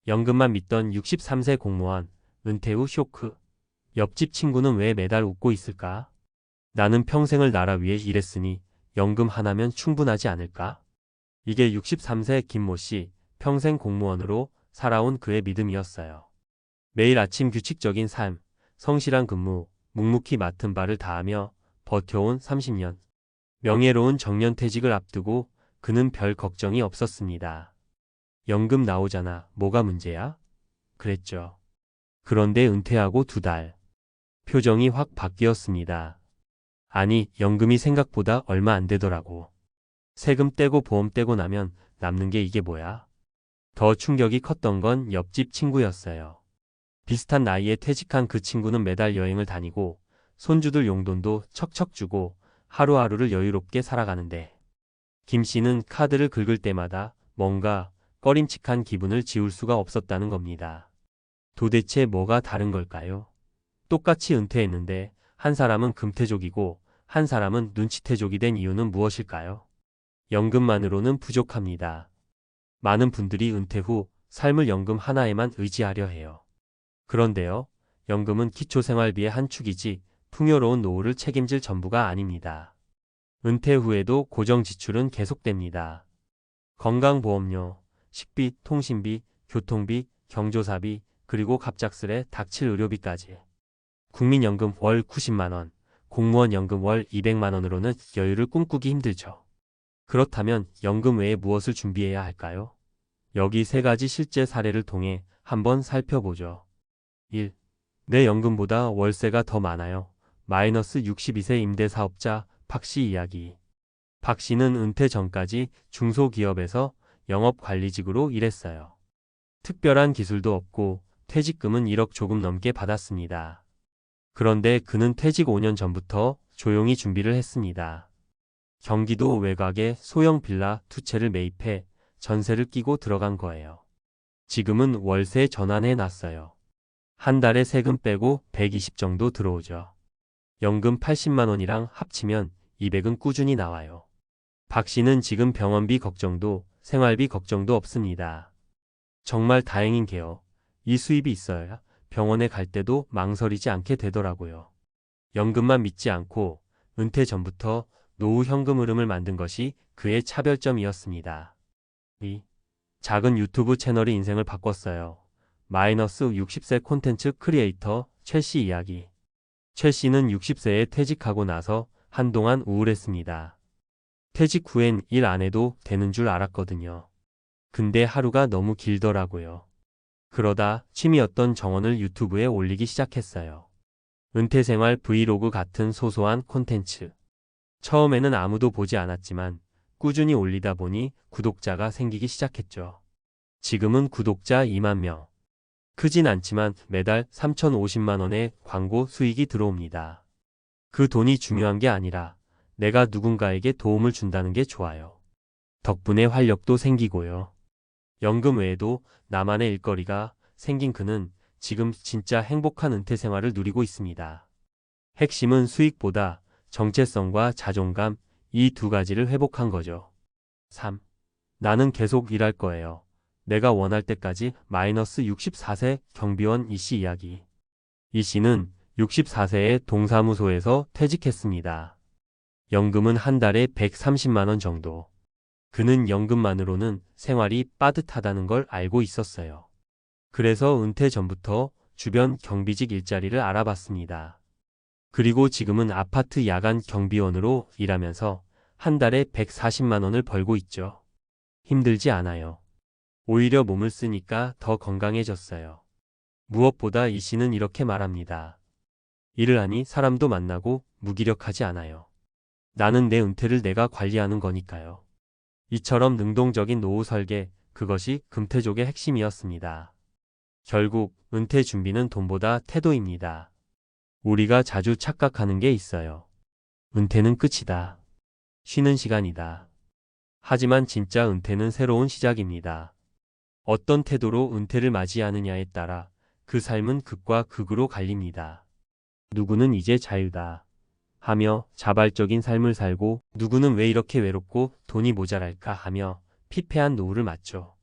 연금만 믿던 63세 공무원, 은퇴 후 쇼크. 옆집 친구는 왜 매달 웃고 있을까? 나는 평생을 나라 위해 일했으니 연금 하나면 충분하지 않을까? 이게 63세 김모 씨, 평생 공무원으로 살아온 그의 믿음이었어요. 매일 아침 규칙적인 삶, 성실한 근무, 묵묵히 맡은 바를 다하며 버텨온 30년. 명예로운 정년퇴직을 앞두고 그는 별 걱정이 없었습니다. 연금 나오잖아, 뭐가 문제야? 그랬죠. 그런데 은퇴하고 2달. 표정이 확 바뀌었습니다. 아니, 연금이 생각보다 얼마 안 되더라고. 세금 떼고 보험 떼고 나면 남는 게 이게 뭐야? 더 충격이 컸던 건 옆집 친구였어요. 비슷한 나이에 퇴직한 그 친구는 매달 여행을 다니고 손주들 용돈도 척척 주고 하루하루를 여유롭게 살아가는데 김 씨는 카드를 긁을 때마다 뭔가 꺼림칙한 기분을 지울 수가 없었다는 겁니다. 도대체 뭐가 다른 걸까요? 똑같이 은퇴했는데 한 사람은 금태족이고 한 사람은 눈치태족이 된 이유는 무엇일까요? 연금만으로는 부족합니다. 많은 분들이 은퇴 후 삶을 연금 하나에만 의지하려 해요. 그런데요, 연금은 기초생활비의 한 축이지 풍요로운 노후를 책임질 전부가 아닙니다. 은퇴 후에도 고정 지출은 계속됩니다. 건강보험료, 식비, 통신비, 교통비, 경조사비, 그리고 갑작스레 닥칠 의료비까지. 국민연금 월 90만 원, 공무원 연금 월 200만 원으로는 여유를 꿈꾸기 힘들죠. 그렇다면 연금 외에 무엇을 준비해야 할까요? 여기 3가지 실제 사례를 통해 한번 살펴보죠. 1. 내 연금보다 월세가 더 많아요. 마이너스 62세 임대사업자 박씨 이야기. 박씨는 은퇴 전까지 중소기업에서 영업관리직으로 일했어요. 특별한 기술도 없고 퇴직금은 1억 조금 넘게 받았습니다. 그런데 그는 퇴직 5년 전부터 조용히 준비를 했습니다. 경기도 외곽에 소형 빌라 2채를 매입해 전세를 끼고 들어간 거예요. 지금은 월세 전환해 놨어요. 한 달에 세금 빼고 120 정도 들어오죠. 연금 80만 원이랑 합치면 200은 꾸준히 나와요. 박 씨는 지금 병원비 걱정도 생활비 걱정도 없습니다. 정말 다행인 게요. 이 수입이 있어야 병원에 갈 때도 망설이지 않게 되더라고요. 연금만 믿지 않고 은퇴 전부터 노후 현금 흐름을 만든 것이 그의 차별점이었습니다. 2. 작은 유튜브 채널이 인생을 바꿨어요. 마이너스 60세 콘텐츠 크리에이터 최 씨 이야기. 최 씨는 60세에 퇴직하고 나서 한동안 우울했습니다. 퇴직 후엔 일 안 해도 되는 줄 알았거든요. 근데 하루가 너무 길더라고요. 그러다 취미였던 정원을 유튜브에 올리기 시작했어요. 은퇴생활 브이로그 같은 소소한 콘텐츠. 처음에는 아무도 보지 않았지만 꾸준히 올리다 보니 구독자가 생기기 시작했죠. 지금은 구독자 2만 명. 크진 않지만 매달 3,050만 원의 광고 수익이 들어옵니다. 그 돈이 중요한 게 아니라 내가 누군가에게 도움을 준다는 게 좋아요. 덕분에 활력도 생기고요. 연금 외에도 나만의 일거리가 생긴 그는 지금 진짜 행복한 은퇴 생활을 누리고 있습니다. 핵심은 수익보다 정체성과 자존감, 이 2가지를 회복한 거죠. 3. 나는 계속 일할 거예요. 내가 원할 때까지. 마이너스 64세 경비원 이씨 이야기. 이 씨는 64세에 동사무소에서 퇴직했습니다. 연금은 한 달에 130만 원 정도. 그는 연금만으로는 생활이 빠듯하다는 걸 알고 있었어요. 그래서 은퇴 전부터 주변 경비직 일자리를 알아봤습니다. 그리고 지금은 아파트 야간 경비원으로 일하면서 한 달에 140만 원을 벌고 있죠. 힘들지 않아요. 오히려 몸을 쓰니까 더 건강해졌어요. 무엇보다 이 씨는 이렇게 말합니다. 일을 하니 사람도 만나고 무기력하지 않아요. 나는 내 은퇴를 내가 관리하는 거니까요. 이처럼 능동적인 노후 설계, 그것이 금태족의 핵심이었습니다. 결국 은퇴 준비는 돈보다 태도입니다. 우리가 자주 착각하는 게 있어요. 은퇴는 끝이다. 쉬는 시간이다. 하지만 진짜 은퇴는 새로운 시작입니다. 어떤 태도로 은퇴를 맞이하느냐에 따라 그 삶은 극과 극으로 갈립니다. 누구는 이제 자유다 하며 자발적인 삶을 살고 누구는 왜 이렇게 외롭고 돈이 모자랄까 하며 피폐한 노후를 맞죠.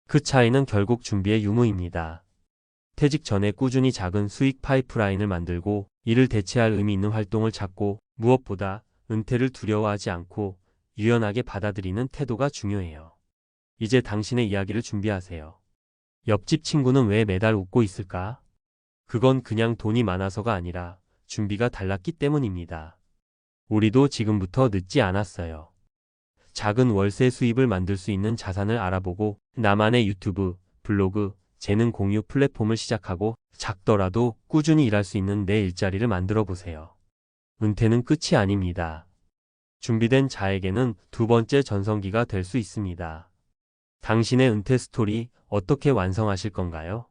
그 차이는 결국 준비의 유무입니다. 퇴직 전에 꾸준히 작은 수익 파이프라인을 만들고 이를 대체할 의미 있는 활동을 찾고 무엇보다 은퇴를 두려워하지 않고 유연하게 받아들이는 태도가 중요해요. 이제 당신의 이야기를 준비하세요. 옆집 친구는 왜 매달 웃고 있을까? 그건 그냥 돈이 많아서가 아니라 준비가 달랐기 때문입니다. 우리도 지금부터 늦지 않았어요. 작은 월세 수입을 만들 수 있는 자산을 알아보고 나만의 유튜브, 블로그, 재능 공유 플랫폼을 시작하고 작더라도 꾸준히 일할 수 있는 내 일자리를 만들어 보세요. 은퇴는 끝이 아닙니다. 준비된 자에게는 두 번째 전성기가 될 수 있습니다. 당신의 은퇴 스토리 어떻게 완성하실 건가요?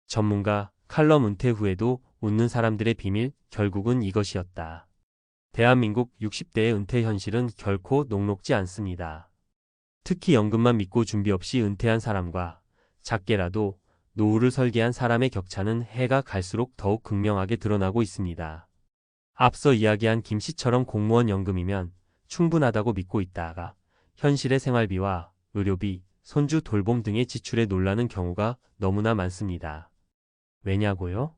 전문가 칼럼 은퇴 후에도 웃는 사람들의 비밀 결국은 이것이었다. 대한민국 60대의 은퇴 현실은 결코 녹록지 않습니다. 특히 연금만 믿고 준비 없이 은퇴한 사람과 작게라도 노후를 설계한 사람의 격차는 해가 갈수록 더욱 극명하게 드러나고 있습니다. 앞서 이야기한 김 씨처럼 공무원 연금이면 충분하다고 믿고 있다가 현실의 생활비와 의료비, 손주 돌봄 등의 지출에 놀라는 경우가 너무나 많습니다. 왜냐고요?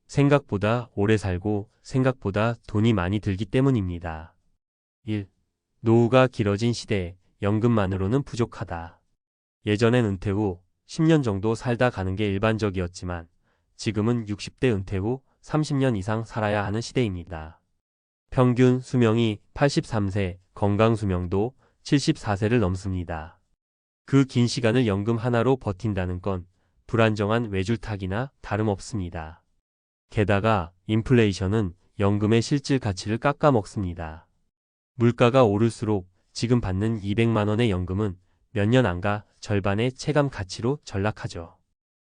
생각보다 오래 살고 생각보다 돈이 많이 들기 때문입니다. 1. 노후가 길어진 시대에 연금만으로는 부족하다. 예전엔 은퇴 후 10년 정도 살다 가는 게 일반적이었지만 지금은 60대 은퇴 후 30년 이상 살아야 하는 시대입니다. 평균 수명이 83세, 건강 수명도 74세를 넘습니다. 그 긴 시간을 연금 하나로 버틴다는 건 불안정한 외줄타기나 다름없습니다. 게다가 인플레이션은 연금의 실질 가치를 깎아먹습니다. 물가가 오를수록 지금 받는 200만 원의 연금은 몇 년 안 가 절반의 체감 가치로 전락하죠.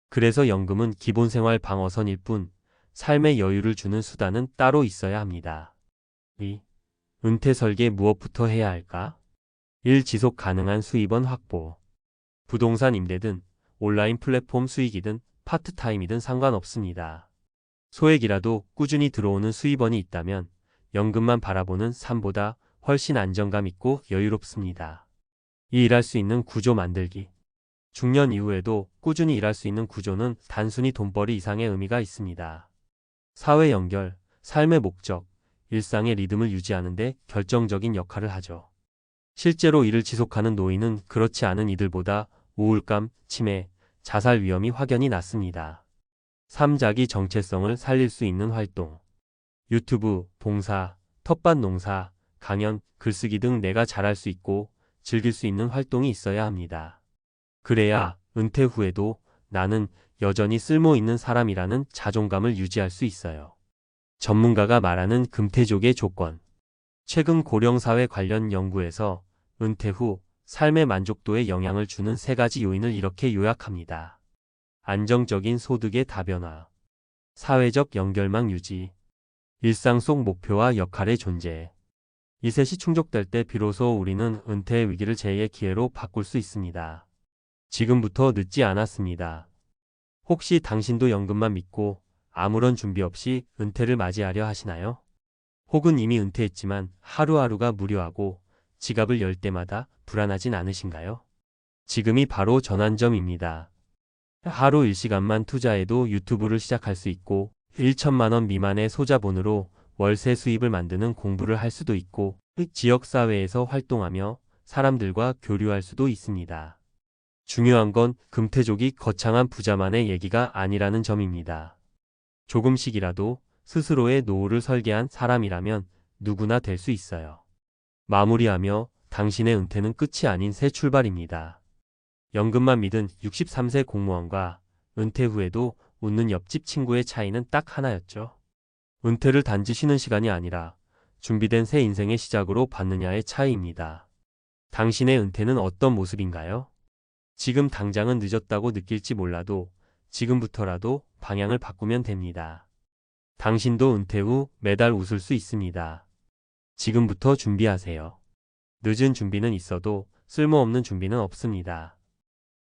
그래서 연금은 기본생활 방어선일 뿐 삶의 여유를 주는 수단은 따로 있어야 합니다. 2. 은퇴 설계 무엇부터 해야 할까? 1. 지속 가능한 수입원 확보. 부동산 임대든 온라인 플랫폼 수익이든 파트타임이든 상관없습니다. 소액이라도 꾸준히 들어오는 수입원이 있다면 연금만 바라보는 삶보다 훨씬 안정감 있고 여유롭습니다. 이 일할 수 있는 구조 만들기. 중년 이후에도 꾸준히 일할 수 있는 구조는 단순히 돈벌이 이상의 의미가 있습니다. 사회 연결, 삶의 목적, 일상의 리듬을 유지하는 데 결정적인 역할을 하죠. 실제로 이를 지속하는 노인은 그렇지 않은 이들보다 우울감, 치매, 자살 위험이 확연히 낮습니다. 3. 자기 정체성을 살릴 수 있는 활동. 유튜브, 봉사, 텃밭 농사, 강연, 글쓰기 등 내가 잘할 수 있고 즐길 수 있는 활동이 있어야 합니다. 그래야 은퇴 후에도 나는 여전히 쓸모 있는 사람이라는 자존감을 유지할 수 있어요. 전문가가 말하는 금태족의 조건. 최근 고령사회 관련 연구에서 은퇴 후 삶의 만족도에 영향을 주는 3가지 요인을 이렇게 요약합니다. 안정적인 소득의 다변화, 사회적 연결망 유지, 일상 속 목표와 역할의 존재. 이 셋이 충족될 때 비로소 우리는 은퇴의 위기를 제2의 기회로 바꿀 수 있습니다. 지금부터 늦지 않았습니다. 혹시 당신도 연금만 믿고 아무런 준비 없이 은퇴를 맞이하려 하시나요? 혹은 이미 은퇴했지만 하루하루가 무료하고 지갑을 열 때마다 불안하진 않으신가요? 지금이 바로 전환점입니다. 하루 1시간만 투자해도 유튜브를 시작할 수 있고 1천만 원 미만의 소자본으로 월세 수입을 만드는 공부를 할 수도 있고 지역사회에서 활동하며 사람들과 교류할 수도 있습니다. 중요한 건 금태족이 거창한 부자만의 얘기가 아니라는 점입니다. 조금씩이라도 스스로의 노후를 설계한 사람이라면 누구나 될 수 있어요. 마무리하며 당신의 은퇴는 끝이 아닌 새 출발입니다. 연금만 믿은 63세 공무원과 은퇴 후에도 웃는 옆집 친구의 차이는 딱 하나였죠. 은퇴를 단지 쉬는 시간이 아니라 준비된 새 인생의 시작으로 받느냐의 차이입니다. 당신의 은퇴는 어떤 모습인가요? 지금 당장은 늦었다고 느낄지 몰라도 지금부터라도 방향을 바꾸면 됩니다. 당신도 은퇴 후 매달 웃을 수 있습니다. 지금부터 준비하세요. 늦은 준비는 있어도 쓸모없는 준비는 없습니다.